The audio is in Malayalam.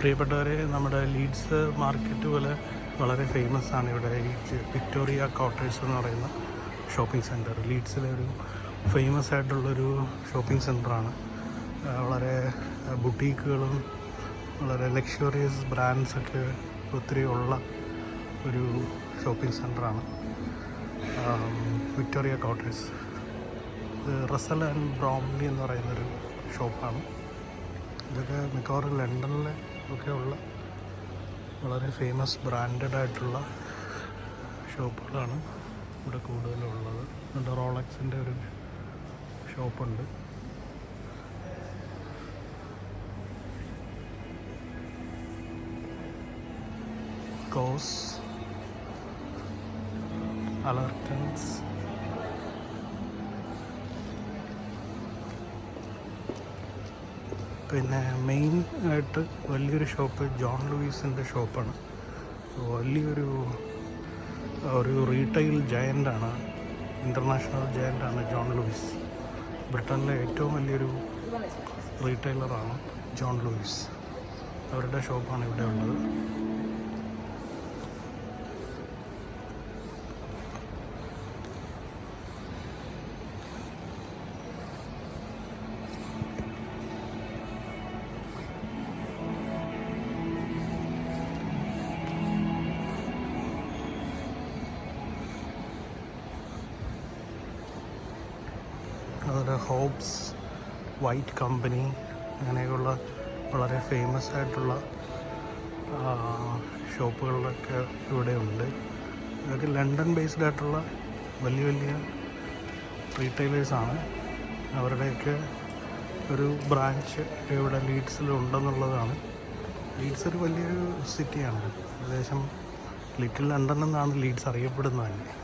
പ്രിയപ്പെട്ടവരെ, നമ്മുടെ ലീഡ്സ് മാർക്കറ്റ് പോലെ വളരെ ഫേമസ് ആണ് ഇവിടെ ഈ വിക്ടോറിയ കോട്ടേഴ്സ് എന്ന് പറയുന്ന ഷോപ്പിംഗ് സെൻറ്റർ. ലീഡ്സിലെ ഒരു ഫേമസ് ആയിട്ടുള്ളൊരു ഷോപ്പിംഗ് സെൻറ്ററാണ്. വളരെ ബുട്ടീക്കുകളും വളരെ ലക്ഷറിയസ് ബ്രാൻഡ്സൊക്കെ ഒത്തിരി ഉള്ള ഒരു ഷോപ്പിംഗ് സെൻറ്ററാണ് വിക്ടോറിയ കോട്ടേഴ്സ്. ഇത് റസൽ ആൻഡ് ബ്രോംലി എന്ന് പറയുന്നൊരു ഷോപ്പാണ്. ഇതൊക്കെ മിക്കവാറും ലണ്ടനിൽ ഒക്കെ ഉള്ള വളരെ ഫേമസ് ബ്രാൻഡഡ് ആയിട്ടുള്ള ഷോപ്പുകളാണ് ഇവിടെ കൂടുതലുള്ളത്. ഇവിടെ റോളക്സിൻ്റെ ഒരു ഷോപ്പുണ്ട്. കോസ്, അലർട്ടൻസ്, പിന്നെ മെയിൻ ആയിട്ട് വലിയൊരു ഷോപ്പ് ജോൺ ലൂയിസിൻ്റെ ഷോപ്പാണ്. വലിയൊരു റീറ്റെയിൽ ജയൻ്റാണ്, ഇൻ്റർനാഷണൽ ജയൻ്റാണ് ജോൺ ലൂയിസ്. ബ്രിട്ടനിലെ ഏറ്റവും വലിയൊരു റീറ്റെയിലറാണ് ജോൺ ലൂയിസ്. അവരുടെ ഷോപ്പാണ് ഇവിടെ ഉള്ളത്. അതുപോലെ ഹോബ്സ്, വൈറ്റ് കമ്പനി, അങ്ങനെയൊക്കെയുള്ള വളരെ ഫേമസ് ആയിട്ടുള്ള ഷോപ്പുകളിലൊക്കെ ഇവിടെ ഉണ്ട്. ഇതൊക്കെ ലണ്ടൻ ബേസ്ഡ് ആയിട്ടുള്ള വലിയ വലിയ റീറ്റെയിലേഴ്സാണ്. അവരുടെയൊക്കെ ഒരു ബ്രാഞ്ച് ഇവിടെ ലീഡ്സിലുണ്ടെന്നുള്ളതാണ്. ലീഡ്സ് ഒരു വലിയൊരു സിറ്റിയാണ്. ഏകദേശം ലിറ്റിൽ ലണ്ടൻ എന്നാണ് ലീഡ്സ് അറിയപ്പെടുന്നത് തന്നെ.